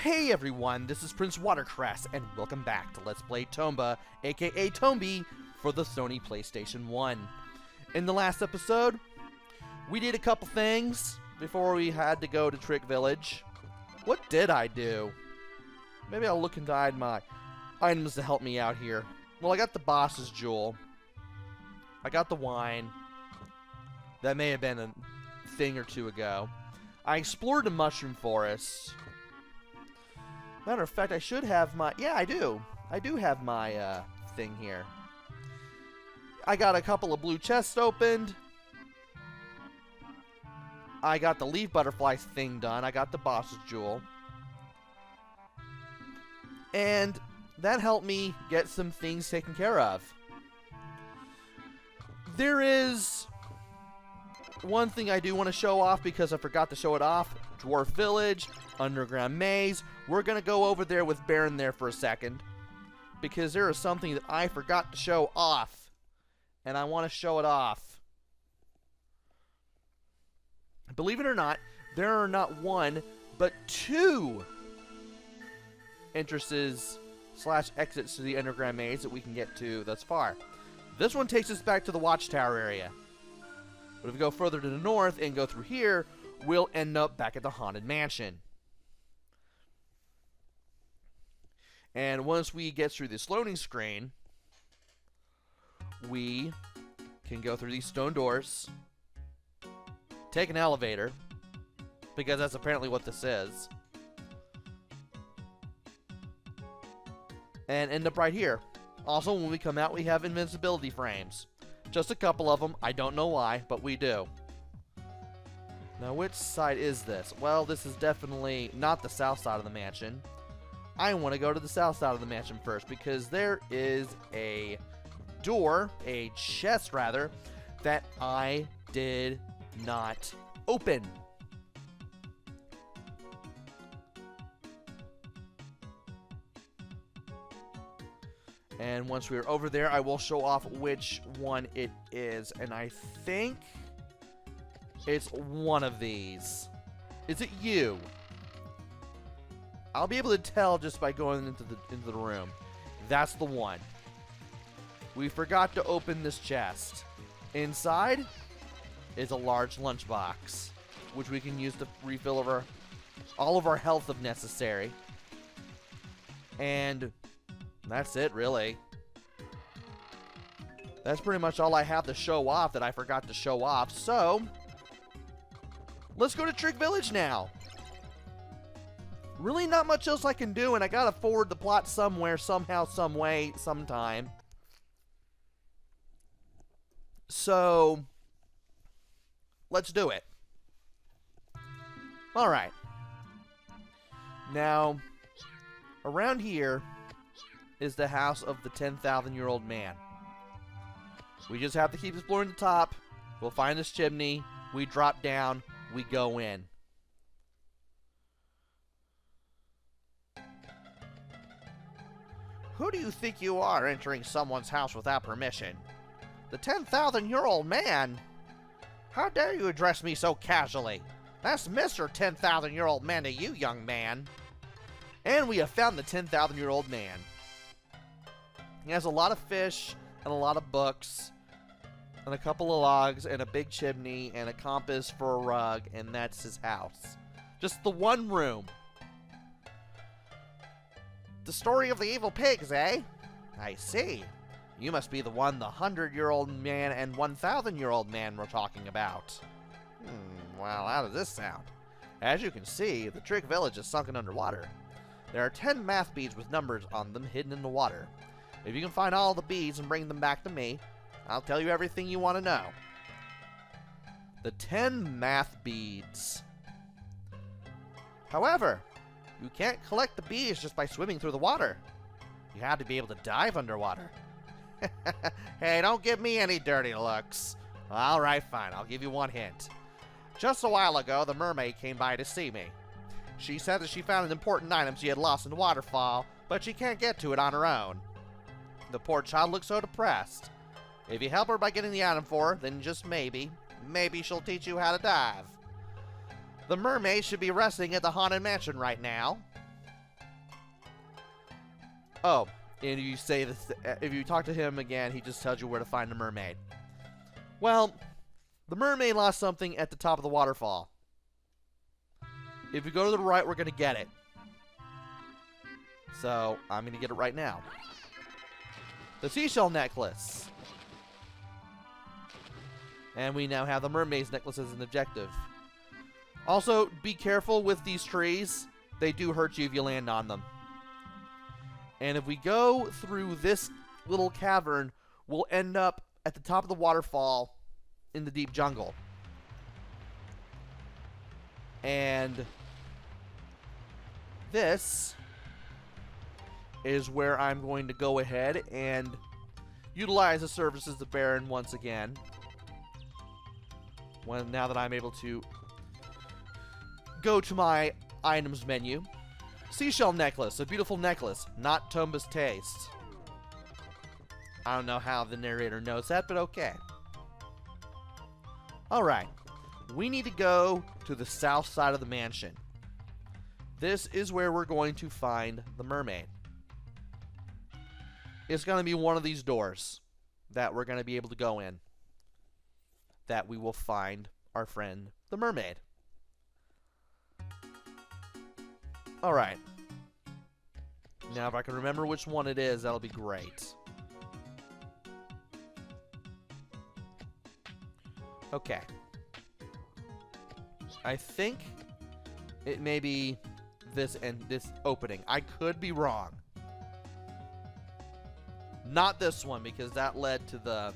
Hey everyone, this is PrinceWatercress, and welcome back to Let's Play Tomba, aka Tombi, for the Sony PlayStation 1. In the last episode, we did a couple things before we had to go to Trick Village. What did I do? Maybe I'll look inside my items to help me out here. Well, I got the boss's jewel. I got the wine. That may have been a thing or two ago. I explored the mushroom forest. Matter of fact, I should have my... Yeah, I do. I do have my thing here. I got a couple of blue chests opened. I got the leaf butterfly thing done. I got the boss's jewel. And that helped me get some things taken care of. There is one thing I do want to show off because I forgot to show it off. Dwarf Village, Underground Maze. We're going to go over there with Baron there for a second, because there is something that I forgot to show off, and I want to show it off. Believe it or not, there are not one, but two entrances / exits to the Underground Maze that we can get to thus far. This one takes us back to the Watchtower area. But if we go further to the north and go through here, we'll end up back at the Haunted Mansion. And once we get through this loading screen, we can go through these stone doors, take an elevator, because that's apparently what this is, and end up right here. Also, when we come out, we have invincibility frames. Just a couple of them. I don't know why, but we do. Now, which side is this? Well, this is definitely not the south side of the mansion. I want to go to the south side of the mansion first, because there is a door, a chest rather, that I did not open. And once we're over there, I will show off which one it is. And I think it's one of these. Is it you? I'll be able to tell just by going into the room. That's the one. We forgot to open this chest. Inside is a large lunchbox, which we can use to refill all of our health if necessary. And that's it, really. That's pretty much all I have to show off that I forgot to show off. So, let's go to Trick Village now. Really not much else I can do, and I gotta forward the plot somewhere, somehow, some way, sometime. So, let's do it. Alright. Now, around here is the house of the 10,000-year-old man. We just have to keep exploring the top. We'll find this chimney. We drop down. We go in. Who do you think you are, entering someone's house without permission? The 10,000-year-old man? How dare you address me so casually? That's Mr. 10,000-year-old man to you, young man. And we have found the 10,000-year-old man. He has a lot of fish, and a lot of books, and a couple of logs, and a big chimney, and a compass for a rug, and that's his house. Just the one room. The story of the evil pigs, eh? I see. You must be the 100-year-old man and 1,000-year-old man we're talking about. Well, how does this sound? As you can see, the Trick Village is sunken underwater. There are 10 math beads with numbers on them hidden in the water. If you can find all the beads and bring them back to me, I'll tell you everything you want to know. The 10 math beads. However, you can't collect the beads just by swimming through the water. You have to be able to dive underwater. Hey, don't give me any dirty looks. Alright, fine. I'll give you one hint. Just a while ago, the mermaid came by to see me. She said that she found an important item she had lost in the waterfall, but she can't get to it on her own. The poor child looks so depressed. If you help her by getting the item for her, then just maybe she'll teach you how to dive. The mermaid should be resting at the Haunted Mansion right now. Oh, and you say this, if you talk to him again, he just tells you where to find the mermaid. Well, the mermaid lost something at the top of the waterfall. If we go to the right, we're going to get it. So, I'm going to get it right now. The Seashell Necklace. And we now have the Mermaid's Necklace as an objective. Also, be careful with these trees. They do hurt you if you land on them. And if we go through this little cavern, we'll end up at the top of the waterfall in the deep jungle. And this is where I'm going to go ahead and utilize the services of the Baron once again. Now that I'm able to go to my items menu. Seashell Necklace, a beautiful necklace, not Tomba's taste. I don't know how the narrator knows that, but okay. Alright, we need to go to the south side of the mansion. This is where we're going to find the mermaid. It's going to be one of these doors that we're going to be able to go in. That we will find our friend, the mermaid. Alright. Now, if I can remember which one it is, that'll be great. Okay. I think it may be this and this opening. I could be wrong. Not this one, because that led to the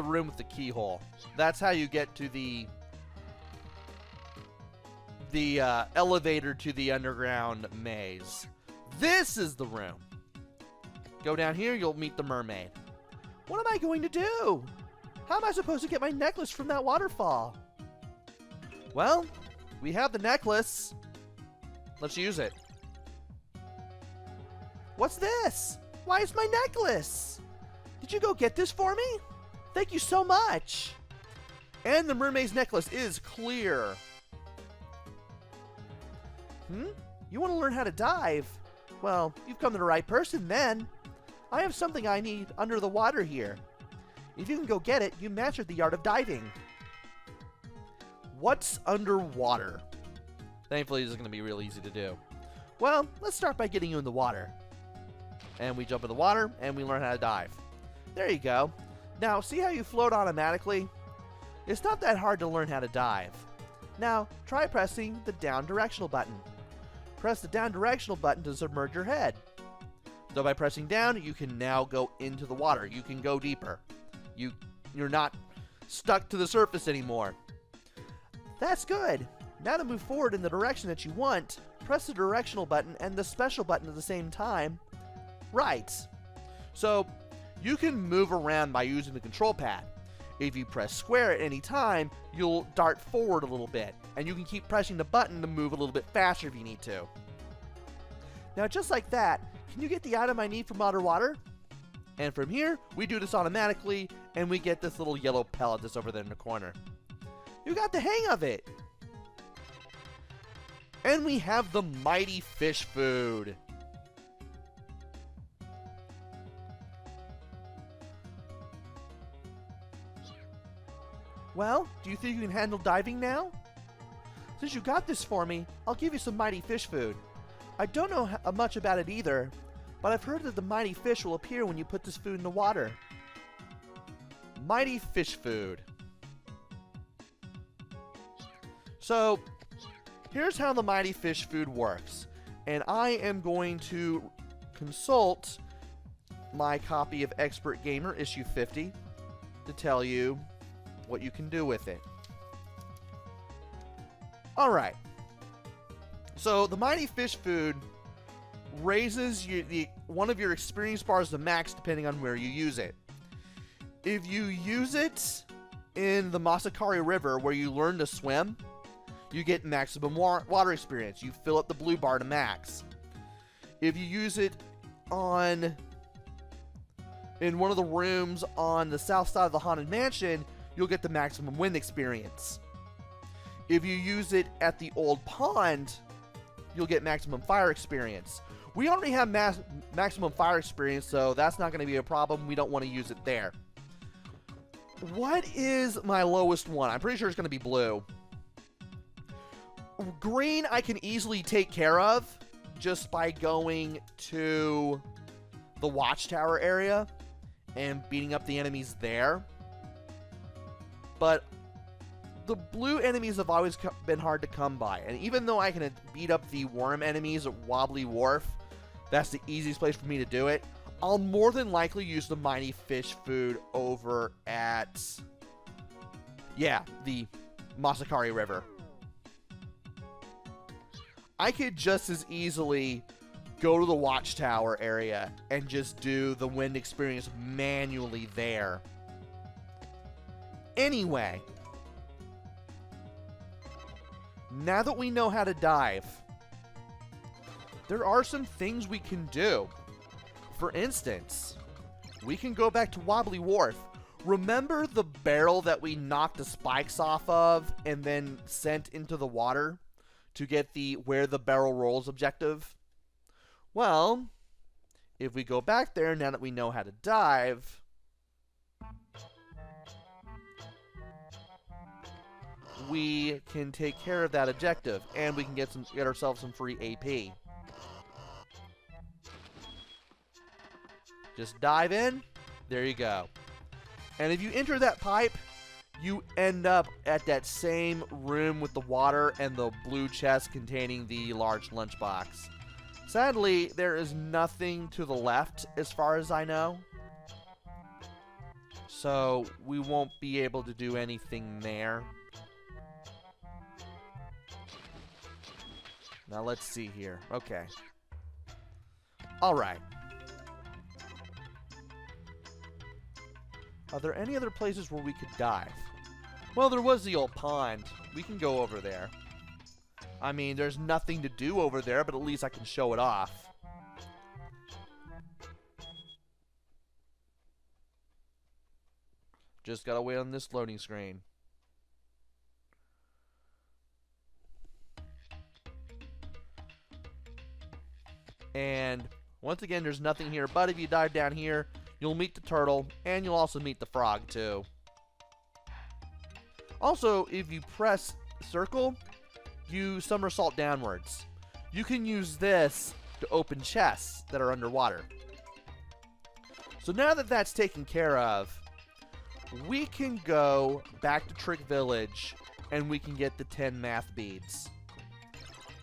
room with the keyhole. That's how you get to the elevator to the underground maze. This is the room. Go down here, you'll meet the mermaid. What am I going to do? How am I supposed to get my necklace from that waterfall? Well, we have the necklace. Let's use it. What's this? Why is my necklace? Did you go get this for me? Thank you so much. And the Mermaid's Necklace is clear. You want to learn how to dive? Well, you've come to the right person then. I have something I need under the water here. If you can go get it, you mastered the art of diving. What's underwater? Thankfully, this is going to be real easy to do. Well, let's start by getting you in the water. And we jump in the water, and we learn how to dive. There you go. Now, see how you float automatically? It's not that hard to learn how to dive. Now, try pressing the down directional button. Press the down directional button to submerge your head. So by pressing down, you can now go into the water. You can go deeper. You're not stuck to the surface anymore. That's good. Now to move forward in the direction that you want, press the directional button and the special button at the same time. Right. So you can move around by using the control pad. If you press square at any time, you'll dart forward a little bit, and you can keep pressing the button to move a little bit faster if you need to. Now just like that, can you get the item I need from underwater? And from here, we do this automatically, and we get this little yellow pellet that's over there in the corner. You got the hang of it! And we have the mighty fish food. Well, do you think you can handle diving now? Since you got this for me, I'll give you some mighty fish food. I don't know much about it either, but I've heard that the mighty fish will appear when you put this food in the water. Mighty fish food. So, here's how the mighty fish food works. And I am going to consult my copy of Expert Gamer issue 50 to tell you what you can do with it. Alright. So, the mighty fish food raises one of your experience bars to max depending on where you use it. If you use it in the Masakari River where you learn to swim, you get maximum water experience. You fill up the blue bar to max. If you use it in one of the rooms on the south side of the Haunted Mansion, you'll get the maximum wind experience. If you use it at the old pond you'll get maximum fire experience. We already have maximum fire experience, so that's not going to be a problem. We don't want to use it there. What is my lowest one? I'm pretty sure it's going to be blue. Green I can easily take care of just by going to the watchtower area and beating up the enemies there. But the blue enemies have always been hard to come by. And even though I can beat up the worm enemies at Wobbly Wharf, that's the easiest place for me to do it, I'll more than likely use the mighty fish food over at, yeah, the Masakari River. I could just as easily go to the watchtower area and just do the wind experience manually there. Anyway, now that we know how to dive, there are some things we can do. For instance, we can go back to Wobbly Wharf. Remember the barrel that we knocked the spikes off of and then sent into the water to get the where the barrel rolls objective? Well, if we go back there, now that we know how to dive, we can take care of that objective, and we can get ourselves some free AP. Just dive in, there you go. And if you enter that pipe, you end up at that same room with the water and the blue chest containing the large lunchbox. Sadly, there is nothing to the left as far as I know. So we won't be able to do anything there. Now let's see here. Okay. Alright. Are there any other places where we could dive? Well, there was the old pond. We can go over there. I mean, there's nothing to do over there, but at least I can show it off. Just gotta wait on this loading screen. And once again, there's nothing here, but if you dive down here, you'll meet the turtle, and you'll also meet the frog, too. Also, if you press circle, you somersault downwards. You can use this to open chests that are underwater. So now that that's taken care of, we can go back to Trick Village, and we can get the 10 math beads.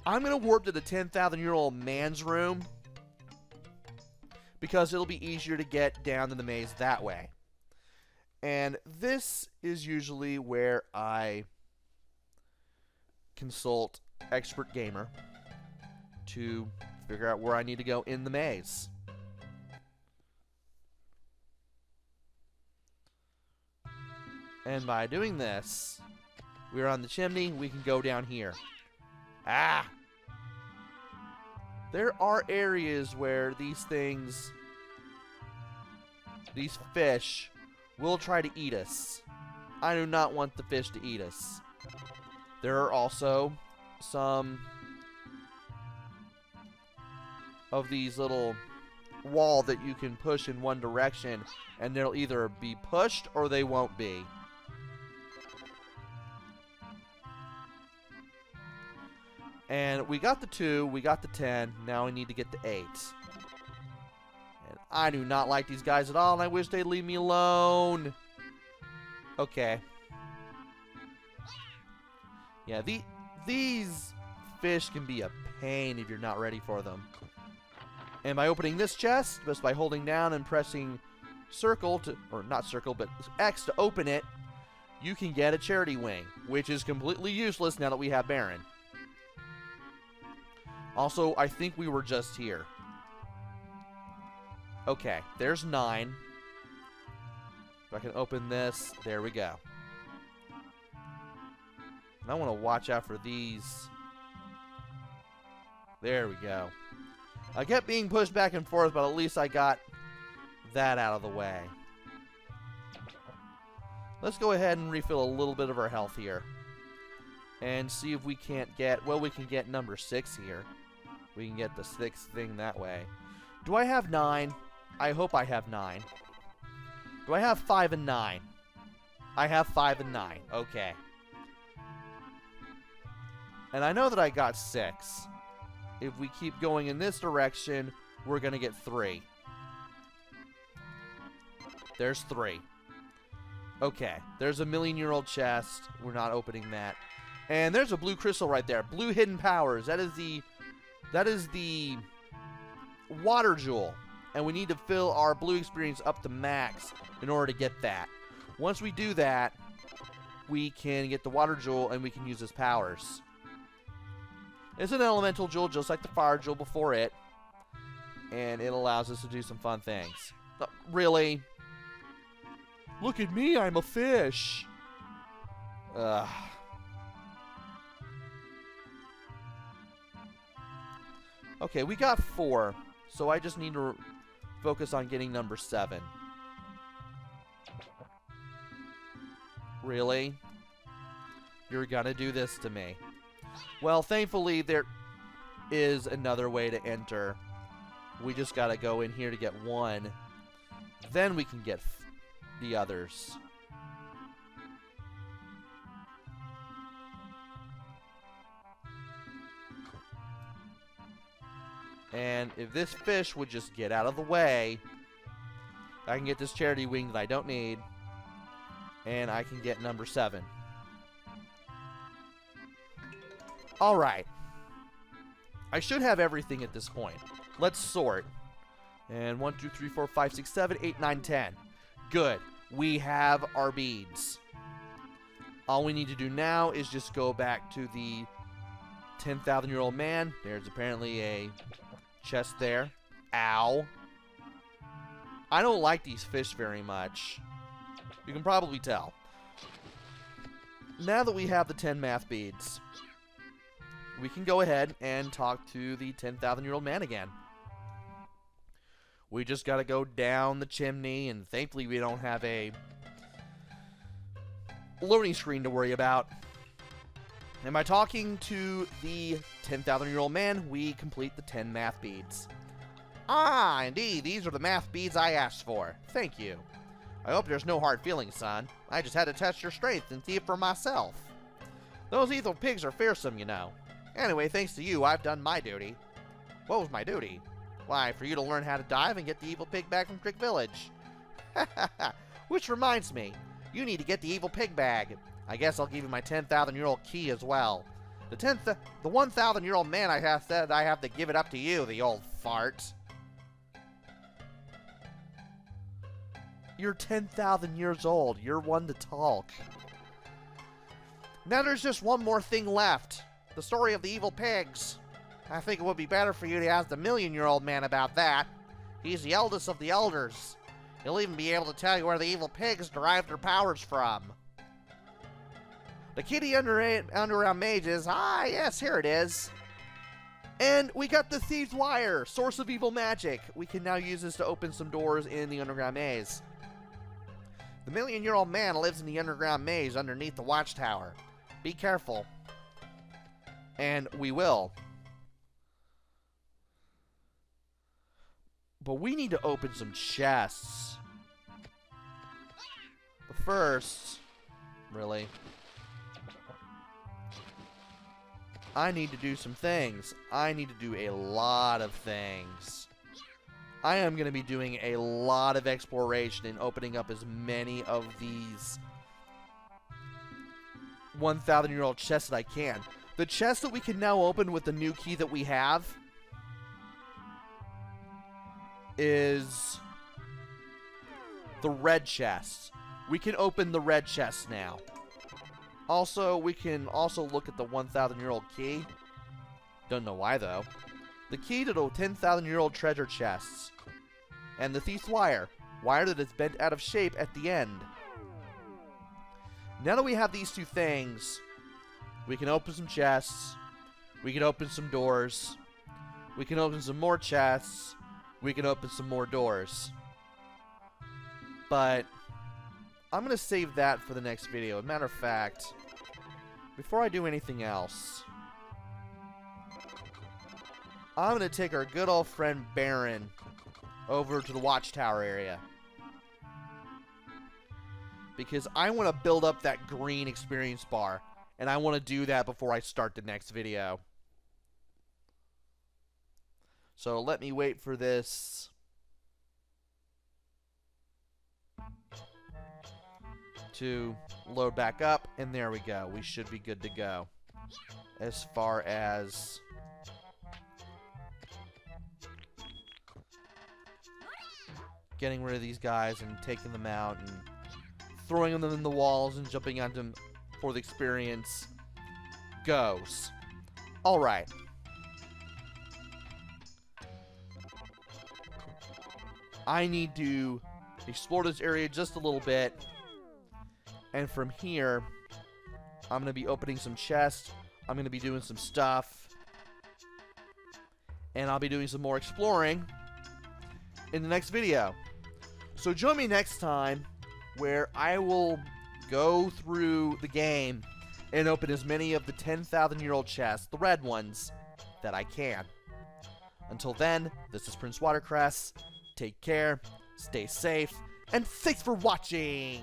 I'm going to warp to the 10,000-year-old man's room, because it'll be easier to get down to the maze that way. And this is usually where I consult Expert Gamer to figure out where I need to go in the maze. And by doing this, we're on the chimney, we can go down here. Ah! There are areas where these things, these fish, will try to eat us. I do not want the fish to eat us. There are also some of these little wall that you can push in one direction, and they'll either be pushed or they won't be. And we got the 2, we got the 10, now we need to get the 8. And I do not like these guys at all, and I wish they'd leave me alone. Okay. Yeah, these fish can be a pain if you're not ready for them. And by opening this chest, just by holding down and pressing circle to, or not circle, but X to open it, you can get a charity wing, which is completely useless now that we have Baron. Also, I think we were just here. Okay, there's 9. If I can open this, there we go. And I want to watch out for these. There we go. I kept being pushed back and forth, but at least I got that out of the way. Let's go ahead and refill a little bit of our health here. and see if we can't get... Well, we can get number 6 here. We can get the 6th thing that way. Do I have 9? I hope I have 9. Do I have 5 and 9? I have 5 and 9. Okay. And I know that I got 6. If we keep going in this direction, we're going to get 3. There's 3. Okay. There's a million-year-old chest. We're not opening that. And there's a blue crystal right there. Blue hidden powers. That is the water jewel. And we need to fill our blue experience up to max in order to get that. Once we do that, we can get the water jewel and we can use its powers. It's an elemental jewel just like the fire jewel before it. And it allows us to do some fun things. Really? Look at me, I'm a fish. Ugh. Okay, we got 4. So I just need to focus on getting number 7. Really? You're gonna do this to me. Well, thankfully, there is another way to enter. We just gotta go in here to get 1. Then we can get the others. And if this fish would just get out of the way, I can get this charity wing that I don't need. And I can get number 7. Alright. I should have everything at this point. Let's sort. And 1, 2, 3, 4, 5, 6, 7, 8, 9, 10. Good. We have our beads. All we need to do now is just go back to the 10,000-year-old man. There's apparently a chest there. Ow. I don't like these fish very much. You can probably tell. Now that we have the 10 math beads, we can go ahead and talk to the 10,000-year-old man again. We just gotta go down the chimney, and thankfully we don't have a loading screen to worry about. And by talking to the 10,000-year-old man, we complete the 10 math beads. Ah, indeed, these are the math beads I asked for. Thank you. I hope there's no hard feelings, son. I just had to test your strength and see it for myself. Those evil pigs are fearsome, you know. Anyway, thanks to you, I've done my duty. What was my duty? Why, for you to learn how to dive and get the evil pig bag from Trick Village. Which reminds me, you need to get the evil pig bag. I guess I'll give you my 10,000-year-old key as well. The 1,000-year-old man I have said I have to give it up to you, the old fart. You're 10,000 years old. You're one to talk. Now there's just one more thing left. The story of the evil pigs. I think it would be better for you to ask the million-year-old man about that. He's the eldest of the elders. He'll even be able to tell you where the evil pigs derive their powers from. The kitty underground mages. Ah, yes, here it is. And we got the Thieves' Wire, source of evil magic. We can now use this to open some doors in the underground maze. The million-year-old man lives in the underground maze underneath the watchtower. Be careful. And we will. But we need to open some chests. But first, really, I need to do some things. I need to do a lot of things. I am going to be doing a lot of exploration and opening up as many of these 1,000-year-old chests that I can. The chest that we can now open with the new key that we have is the red chest. We can open the red chest now. Also, we can also look at the 1,000-year-old key. Don't know why, though. The key to the 10,000-year-old treasure chests. And the Thief's Wire. Wire that is bent out of shape at the end. Now that we have these two things, we can open some chests. We can open some doors. We can open some more chests. We can open some more doors. But I'm going to save that for the next video. As a matter of fact, before I do anything else, I'm going to take our good old friend Baron over to the watchtower area. Because I want to build up that green experience bar. And I want to do that before I start the next video. So let me wait for this to load back up. And there we go. We should be good to go. As far as getting rid of these guys and taking them out and throwing them in the walls and jumping onto them for the experience goes. Alright. I need to explore this area just a little bit. And from here, I'm going to be opening some chests. I'm going to be doing some stuff. And I'll be doing some more exploring in the next video. So join me next time where I will go through the game and open as many of the 10,000-year-old chests, the red ones, that I can. Until then, this is PrinceWatercress. Take care, stay safe, and thanks for watching!